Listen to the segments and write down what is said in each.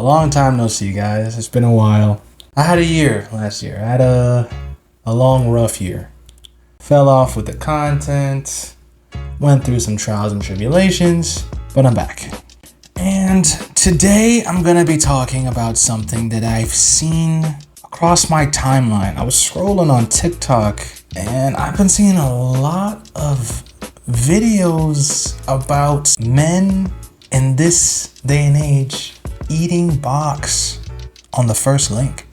A long time no see, guys. It's been a while. I had a year last year. I had a long, rough year. Fell off with the content, went through some trials and tribulations, but I'm back. And today I'm gonna be talking about something that I've seen across my timeline. I was scrolling on TikTok and I've been seeing a lot of videos about men in this day and age eating box on the first link.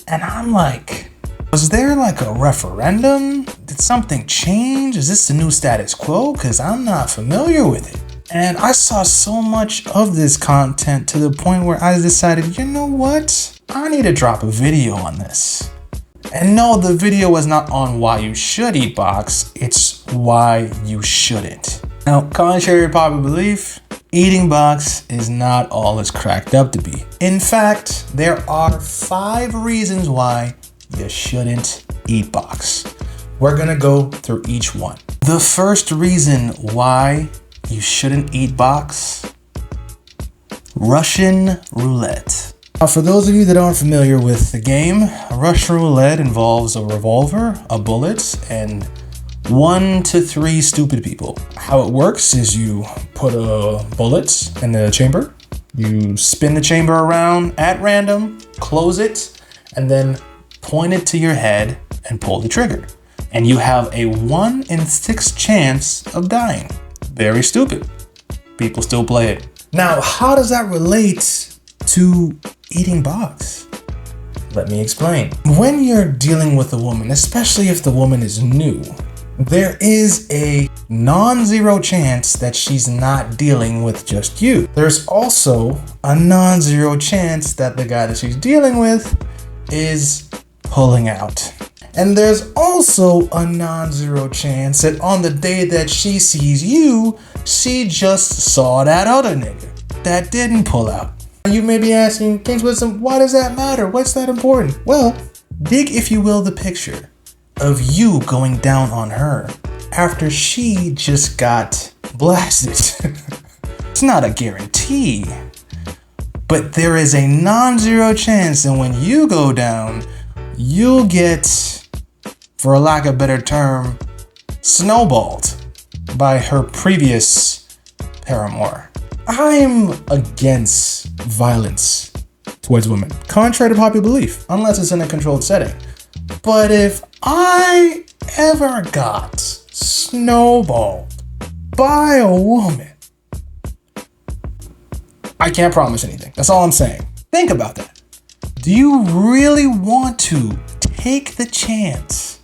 And I'm like, was there like a referendum? Did something change? Is this the new status quo? Because I'm not familiar with it. And I saw so much of this content to the point where I decided, you know what? I need to drop a video on this. And no, the video was not on why you should eat box. It's why you shouldn't. Now, contrary to popular belief, eating box is not all it's cracked up to be. In fact, there are 5 reasons why you shouldn't eat box. We're gonna go through each one. The first reason why you shouldn't eat box: Russian roulette. Now, for those of you that aren't familiar with the game, Russian roulette involves a revolver, a bullet, and 1 to 3 stupid people. How it works is you put a bullet in the chamber, you spin the chamber around at random, close it, and then point it to your head and pull the trigger. And you have a 1 in 6 chance of dying. Very stupid. People still play it. Now, how does that relate to eating box? Let me explain. When you're dealing with a woman, especially if the woman is new, there is a non-zero chance that she's not dealing with just you. There's also a non-zero chance that the guy that she's dealing with is pulling out. And there's also a non-zero chance that on the day that she sees you, she just saw that other nigga that didn't pull out. You may be asking, Kings Wisdom, why does that matter? What's that important? Well, dig, if you will, the picture of you going down on her after she just got blasted. It's not a guarantee, but there is a non-zero chance that when you go down, you'll get, for a lack of a better term, snowballed by her previous paramour. I'm against violence towards women, contrary to popular belief, unless it's in a controlled setting. But if I ever got snowballed by a woman, I can't promise anything. That's all I'm saying. Think about that. Do you really want to take the chance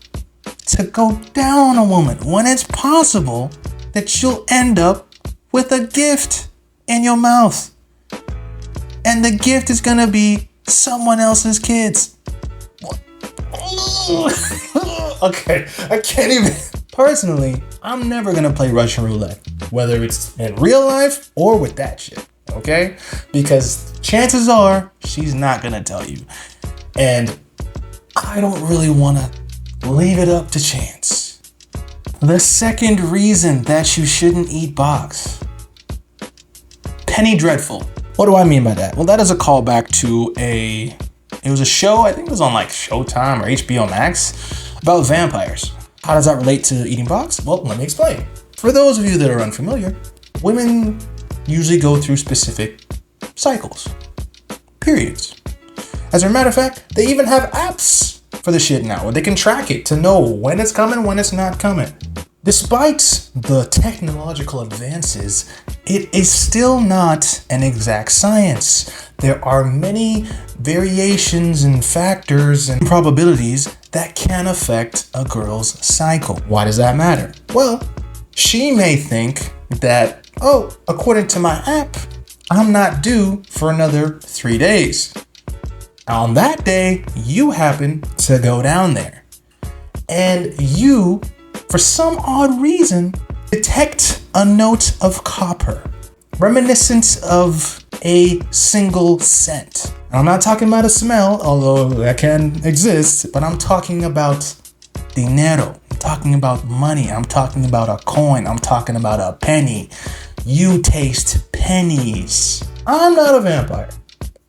to go down on a woman when it's possible that you'll end up with a gift in your mouth? And the gift is gonna be someone else's kids. Okay, I can't even. Personally, I'm never gonna play Russian roulette, whether it's in real life or with that shit, okay? Because chances are she's not gonna tell you. And I don't really wanna leave it up to chance. The second reason that you shouldn't eat box: penny dreadful. What do I mean by that? Well, that is a callback to it was a show, I think it was on like Showtime or HBO Max, about vampires. How does that relate to eating box? Well, let me explain. For those of you that are unfamiliar, women usually go through specific cycles, periods. As a matter of fact, they even have apps for the shit now where they can track it to know when it's coming, when it's not coming. Despite the technological advances, it is still not an exact science. There are many variations and factors and probabilities that can affect a girl's cycle. Why does that matter? Well, she may think that, oh, according to my app, I'm not due for another 3 days. On that day, you happen to go down there. And you, for some odd reason, detect a note of copper, reminiscent of a single scent. And I'm not talking about a smell, although that can exist, but I'm talking about dinero. I'm talking about money. I'm talking about a coin. I'm talking about a penny. You taste pennies. I'm not a vampire.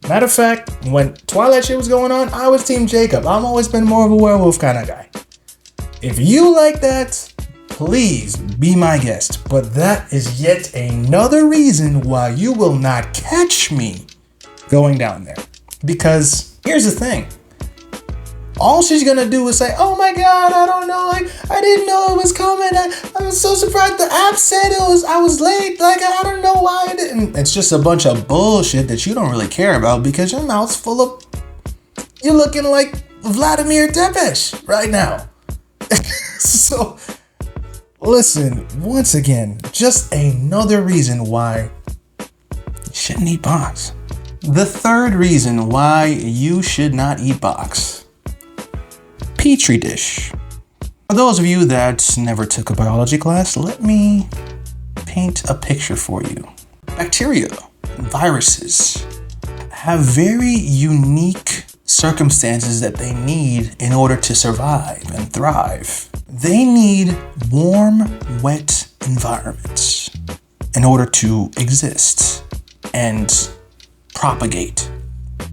Matter of fact, when Twilight shit was going on, I was Team Jacob. I've always been more of a werewolf kind of guy. If you like that, please be my guest. But that is yet another reason why you will not catch me going down there. Because here's the thing. All she's gonna do is say, oh my God, I don't know, I didn't know it was coming. I was so surprised the app said I was late. I don't know why I didn't. It's just a bunch of bullshit that you don't really care about because your mouth's full of, you're looking like Vladimir Tepesh right now. So, listen, once again, just another reason why you shouldn't eat box. The third reason why you should not eat box. Petri dish. For those of you that never took a biology class, let me paint a picture for you. Bacteria and viruses have very unique circumstances that they need in order to survive and thrive. They need warm, wet environments in order to exist and propagate.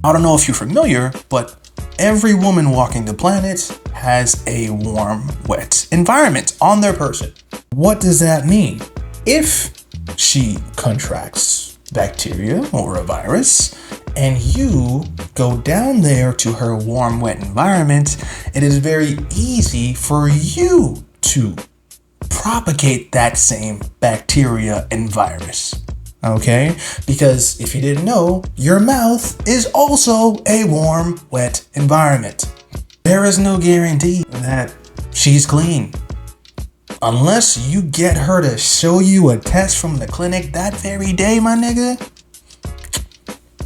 I don't know if you're familiar, but every woman walking the planet has a warm, wet environment on their person. What does that mean? If she contracts bacteria or a virus and you go down there to her warm, wet environment, it is very easy for you to propagate that same bacteria and virus. Okay? Because if you didn't know, your mouth is also a warm, wet environment. There is no guarantee that she's clean. Unless you get her to show you a test from the clinic that very day, my nigga,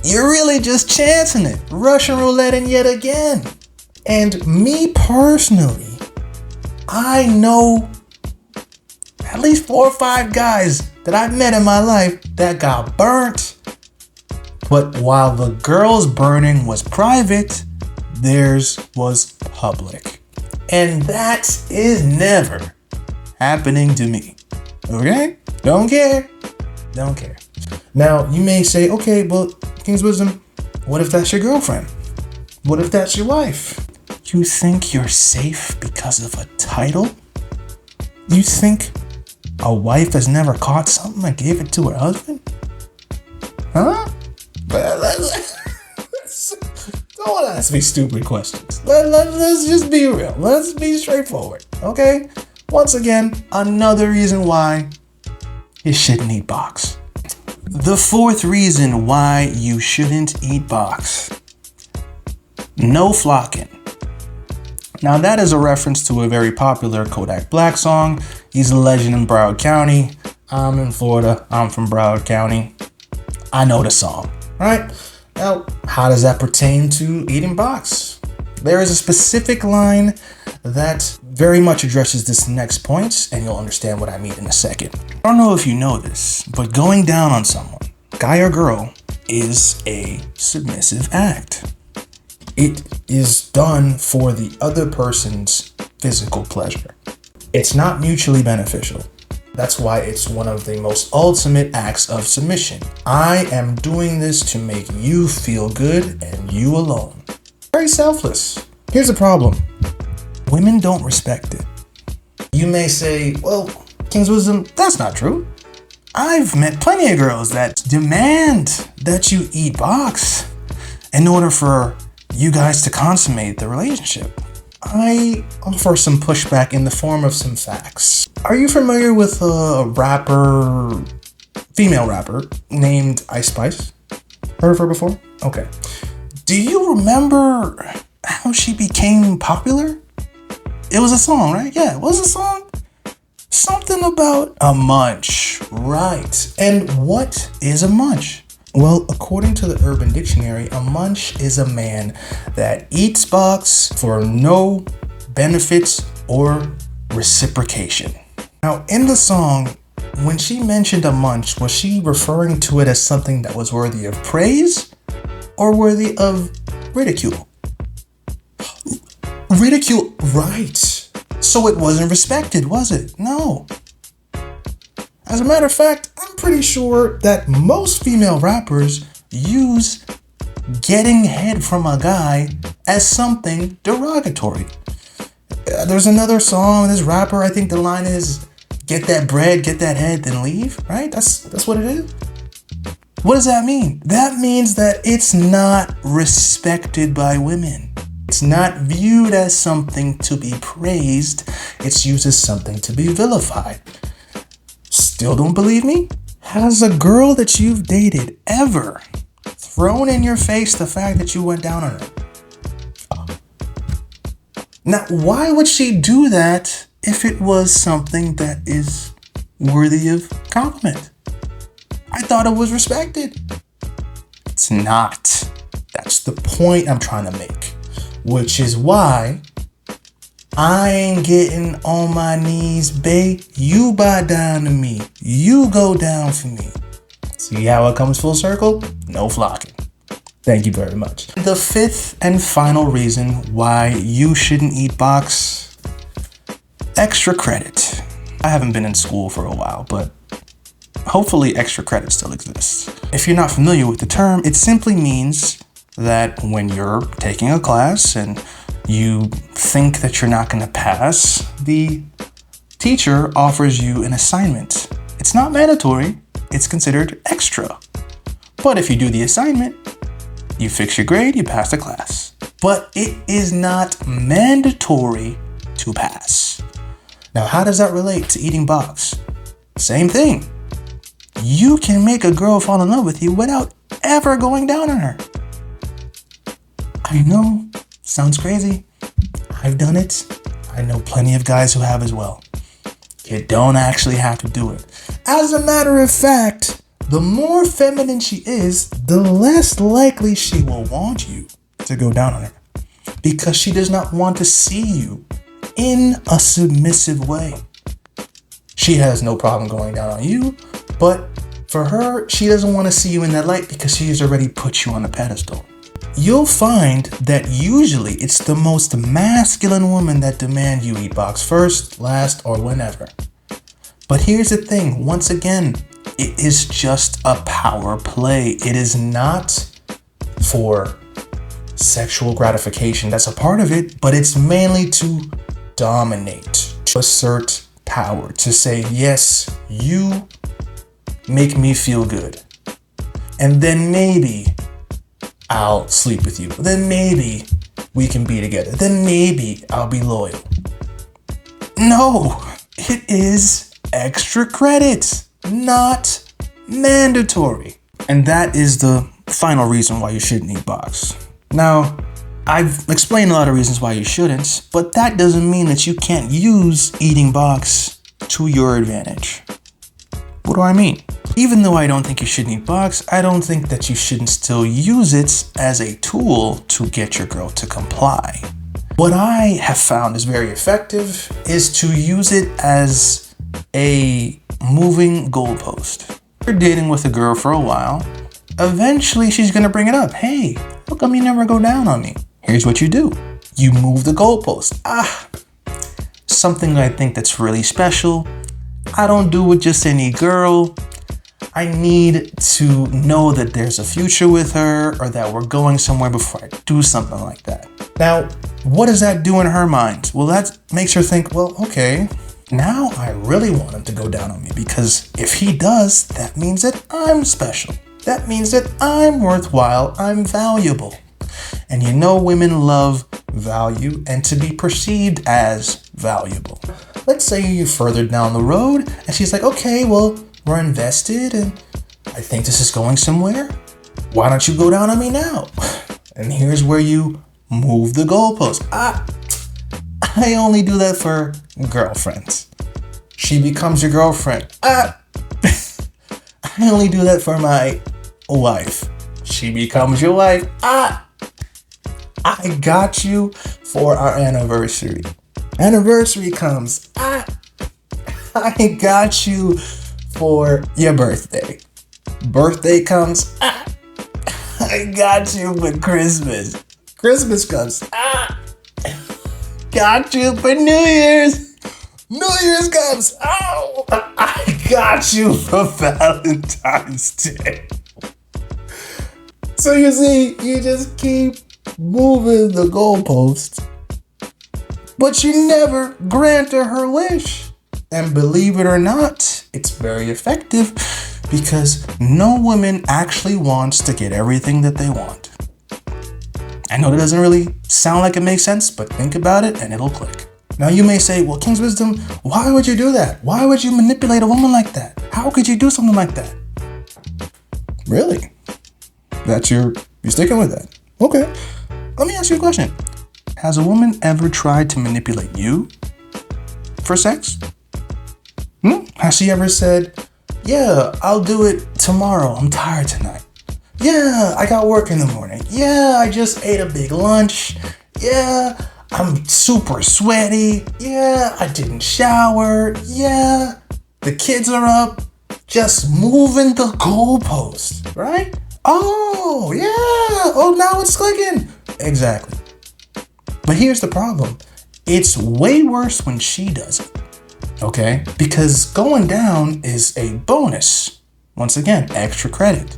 you're really just chancing it. Russian roulette yet again. And me personally, I know at least 4 or 5 guys that I've met in my life that got burnt. But while the girl's burning was private, theirs was public. And that is never happening to me. Okay? Don't care. Don't care. Now, you may say, okay, but King's Wisdom, what if that's your girlfriend? What if that's your wife? You think you're safe because of a title? You think a wife has never caught something and gave it to her husband? Huh? Don't ask me stupid questions. Let's just be real. Let's be straightforward, okay? Once again, another reason why you shouldn't eat box. The fourth reason why you shouldn't eat box. No flocking. Now that is a reference to a very popular Kodak Black song. He's a legend in Broward County. I'm in Florida. I'm from Broward County. I know the song, right? Now, how does that pertain to eating box? There is a specific line that very much addresses this next point, and you'll understand what I mean in a second. I don't know if you know this, but going down on someone, guy or girl, is a submissive act. It is done for the other person's physical pleasure. It's not mutually beneficial. That's why it's one of the most ultimate acts of submission. I am doing this to make you feel good and you alone. Very selfless. Here's the problem. Women don't respect it. You may say, well, King's Wisdom, that's not true. I've met plenty of girls that demand that you eat box in order for you guys to consummate the relationship. I offer some pushback in the form of some facts. Are you familiar with a rapper, female rapper, named Ice Spice? Heard of her before? Okay. Do you remember how she became popular? It was a song, right? Yeah, it was a song. Something about a munch, right? And what is a munch? Well, according to the Urban Dictionary, a munch is a man that eats box for no benefits or reciprocation. Now, in the song, when she mentioned a munch, was she referring to it as something that was worthy of praise or worthy of ridicule? Ridicule, right. So it wasn't respected, was it? No. As a matter of fact, I'm pretty sure that most female rappers use getting head from a guy as something derogatory. There's another song, this rapper, I think the line is, get that bread, get that head, then leave, right? That's what it is. What does that mean? That means that it's not respected by women. It's not viewed as something to be praised. It's used as something to be vilified. Still don't believe me? Has a girl that you've dated ever thrown in your face the fact that you went down on her? Now, why would she do that if it was something that is worthy of compliment? I thought it was respected. It's not. That's the point I'm trying to make, which is why I ain't getting on my knees, babe. You bow down to me. You go down for me. See how it comes full circle? No flocking. Thank you very much. The fifth and final reason why you shouldn't eat box: extra credit. I haven't been in school for a while, but hopefully extra credit still exists. If you're not familiar with the term, it simply means that when you're taking a class and you think that you're not going to pass, the teacher offers you an assignment. It's not mandatory, it's considered extra. But if you do the assignment, you fix your grade, you pass the class. But it is not mandatory to pass. Now, how does that relate to eating box? Same thing. You can make a girl fall in love with you without ever going down on her. I know, sounds crazy. I've done it. I know plenty of guys who have as well. You don't actually have to do it. As a matter of fact, the more feminine she is, the less likely she will want you to go down on her, because she does not want to see you in a submissive way. She has no problem going down on you, but for her, she doesn't want to see you in that light because she's already put you on a pedestal. You'll find that usually it's the most masculine women that demand you eat box first, last, or whenever. But here's the thing, once again, it is just a power play. It is not for sexual gratification. That's a part of it, but it's mainly to dominate, to assert power, to say, yes, you make me feel good. And then maybe I'll sleep with you. Then maybe we can be together. Then maybe I'll be loyal. No, it is extra credit, not mandatory. And that is the final reason why you shouldn't eat box. Now, I've explained a lot of reasons why you shouldn't, but that doesn't mean that you can't use eating box to your advantage. What do I mean? Even though I don't think you shouldn't eat box, I don't think that you shouldn't still use it as a tool to get your girl to comply. What I have found is very effective is to use it as a moving goalpost. You're dating with a girl for a while. Eventually, she's gonna bring it up. Hey, how come you never go down on me? Here's what you do. You move the goalpost. Something I think that's really special. I don't do with just any girl. I need to know that there's a future with her or that we're going somewhere before I do something like that. Now, what does that do in her mind? Well, that makes her think, well, okay, now I really want him to go down on me, because if he does, that means that I'm special. That means that I'm worthwhile, I'm valuable. And you know, women love value and to be perceived as valuable. Let's say you're further down the road and she's like, okay, well, we're invested and I think this is going somewhere. Why don't you go down on me now? And here's where you move the goalpost. I only do that for girlfriends. She becomes your girlfriend. I only do that for my wife. She becomes your wife. I got you for our anniversary. Anniversary comes. I got you for your birthday. Birthday comes. I got you for Christmas. Christmas comes. Got you for New Year's. New Year's comes. Oh, I got you for Valentine's Day. So you see, you just keep moving the goalpost, but you never grant her wish. And believe it or not, it's very effective because no woman actually wants to get everything that they want. I know that doesn't really sound like it makes sense, but think about it and it'll click. Now you may say, well, King's Wisdom, why would you do that? Why would you manipulate a woman like that? How could you do something like that? Really? You're sticking with that? Okay. Let me ask you a question. Has a woman ever tried to manipulate you for sex? Has she ever said, yeah, I'll do it tomorrow. I'm tired tonight. Yeah, I got work in the morning. Yeah, I just ate a big lunch. Yeah, I'm super sweaty. Yeah, I didn't shower. Yeah, the kids are up. Just moving the goalpost, right? Oh, yeah. Oh, now it's clicking. Exactly. But here's the problem. It's way worse when she does it. Okay? Because going down is a bonus. Once again, extra credit.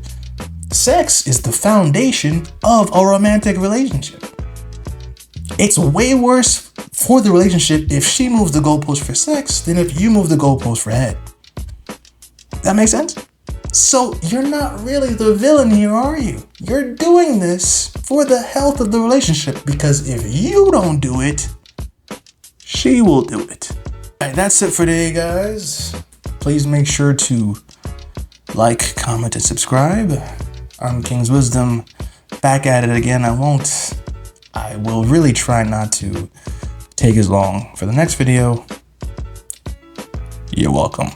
Sex is the foundation of a romantic relationship. It's way worse for the relationship if she moves the goalpost for sex than if you move the goalpost for head. That makes sense? So you're not really the villain here, are you? You're doing this for the health of the relationship because if you don't do it, she will do it. All right, that's it for today, guys. Please make sure to like, comment, and subscribe. I'm King's Wisdom, back at it again. I will really try not to take as long for the next video. You're welcome.